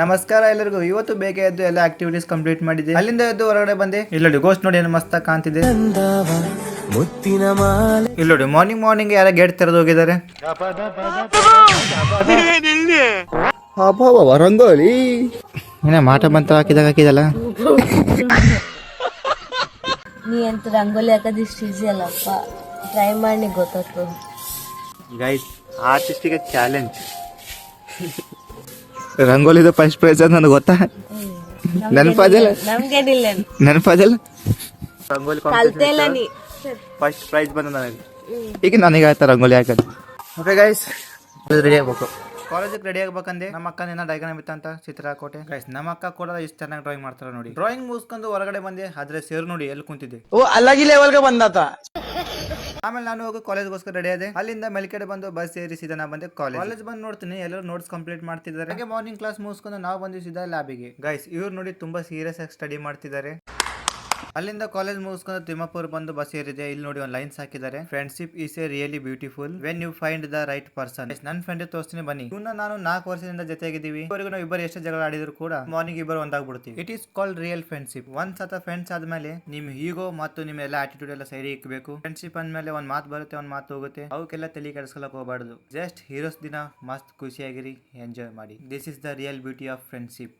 ನಮಸ್ಕಾರ ಎಲ್ಲರಿಗೂ. ಇವತ್ತು ಬೇಗ ಎದ್ದು ಎಲ್ಲ ಆಕ್ಟಿವಿಟೀಸ್ ಕಂಪ್ಲೀಟ್ ಮಾಡಿದೆ. ಅಲ್ಲಿಂದ ಎದ್ದು ಹೊರಗಡೆ ಬಂದೆ. ಇಲ್ಲೋಡಿ ಗೋಸ್ಟ್ ನೋಡಿ ಏನು ಮಸ್ತ್ ಕಾಣ್ತಿದೆ. ಇಲ್ಲೋಡಿ ಮಾರ್ನಿಂಗ್ ಯಾರ ಗೇಟ್ ತೆರೆದು ಹೋಗಿದ್ದಾರೆ. ರಂಗೋಲಿ ಏನ ಮಾಟ ಬಂತ ಹಾಕಿದಲ್ಲ. ನೀ ಅಂತ ರಂಗೋಲಿ ಹಾಕೋದು ಇಷ್ಟು ಈಸಿ ಅಲ್ಲಪ್ಪ, ಟ್ರೈ ಮಾಡಿ ಗೊತ್ತಾಗ್ತದೆ. ಗೈಸ್, ಆರ್ಟಿಸ್ಟಿಗೆ ಚಾಲೆಂಜ್. ರಂಗೋಲಿದು ಫಸ್ಟ್ ಪ್ರೈಸ್ ಅಂತ ನನಗೆ ಗೊತ್ತಾ? ನೆನಪಾದಿಲ್ಲ ರಂಗೋಲಿ ಫಸ್ಟ್ ಪ್ರೈಸ್ ಬಂದ ನನಗೆ. ಈಗ ನನಗೆ ಆಯ್ತಾ ರಂಗೋಲಿ ಹಾಕೋದು. ಓಕೆ ಗೈಸ್, ರೆಡಿ ಆಗ್ಬೇಕು. ಕಾಲೇಜಿಗೆ ರೆಡಿ ಆಗ್ಬೇಕಂದೆ. ನಮ್ಮ ಅಕ್ಕ ನಿನ್ನ ಡೈಗ್ರಾಮ್ ಇತ್ತಂತ ಚಿತ್ರ ಹಾಕೋಟೆ. ಗೈಸ್, ನಮ್ಮ ಅಕ್ಕ ಕೂಡ ಇಷ್ಟು ಚೆನ್ನಾಗಿ ಡ್ರಾಯಿಂಗ್ ಮಾಡ್ತಾರ ನೋಡಿ. ಡ್ರಾಯಿಂಗ್ ಮುಗಿಸ್ಕೊಂಡು ಹೊರಗಡೆ ಬಂದೆ. ಆದ್ರೆ ಸೇರ್ ನೋಡಿ ಎಲ್ಲಿ ಕುಂತಿದ್ದೆ. ಓ ಅಲ್ಲಾಗಿ ಲೆವೆಲ್ಗೆ ಬಂದಾತ. ಆಮೇಲೆ ನಾನು ಹೋಗಿ ಕಾಲೇಜ್ಗೋಸ್ಕರ ರೆಡಿ ಆದೆ. ಅಲ್ಲಿಂದ ಮೇಲ್ಕಡೆ ಬಂದು ಬಸ್ ಏರಿ ಸೀದಾ ನಾ ಬಂದೆ ಕಾಲೇಜ್ ಬಂದು ನೋಡ್ತೀನಿ ಎಲ್ಲರೂ ನೋಟ್ಸ್ ಕಂಪ್ಲೀಟ್ ಮಾಡ್ತಿದ್ದಾರೆ. ಹಾಗೆ ಮಾರ್ನಿಂಗ್ ಕ್ಲಾಸ್ ಮುಗಿಸ್ಕೊಂಡು ನಾವು ಬಂದು ಸೀದಾ ಲ್ಯಾಬಿಗೆ. ಗೈಸ್, ಇವ್ರು ನೋಡಿ ತುಂಬಾ ಸೀರಿಯಸ್ ಆಗಿ ಸ್ಟಡಿ ಮಾಡ್ತಿದ್ದಾರೆ. ಅಲ್ಲಿಂದ ಕಾಲೇಜ್ ಮುಗಿಸ್ಕೊಂಡು ತಿಮ್ಮಾಪುರ್ ಬಂದು ಬಸ್ ಏರಿದೆ. ಇಲ್ಲಿ ನೋಡಿ ಒಂದು ಲೈನ್ಸ್ ಹಾಕಿದ್ದಾರೆ. Friendship is a really beautiful when you find the right person. ನನ್ನ ಫ್ರೆಂಡ್ ತೋರಿಸ್ತೀನಿ ಬನ್ನಿ. ಇವನ್ನ ನಾನು 4 ವರ್ಷದಿಂದ ಜೊತೆಗಿದ್ದೀವಿ. ಇವರಿಗೂ ನಾವು ಇಬ್ಬರು ಎಷ್ಟು ಜಗಳ ಆಡಿದ್ರು ಕೂಡ ಮಾರ್ನಿಂಗ್ ಇಬ್ಬರು ಒಂದಾಗ್ಬಿಡ್ತೀವಿ. It is called real friendship. ಒಂದ್ ಸತ ಫ್ರೆಂಡ್ಸ್ ಆದ್ಮೇಲೆ ನಿಮ್ ಈಗೋ ಮತ್ತು ನಿಮ್ಮ ಎಲ್ಲ ಆಟಿಟ್ಯೂಡ್ ಎಲ್ಲ ಸೈಡ್ ಇಕ್ಬೇಕು. ಫ್ರೆಂಡ್ಶಿಪ್ ಅಂದ್ಮೇಲೆ ಒಂದ್ ಮಾತು ಬರುತ್ತೆ, ಒಂದ್ ಮಾತು ಹೋಗುತ್ತೆ. ಅವಕ್ಕೆಲ್ಲ ತಲೆ ಕೆಡಿಸ್ಕೊಳಕ್ ಹೋಗಬಾರ್ದು. ಜಸ್ಟ್ ಹೀರೋಸ್ ದಿನ ಮಸ್ತ್ ಖುಷಿಯಾಗಿರಿ, ಎಂಜಾಯ್ ಮಾಡಿ. This is the real beauty of friendship.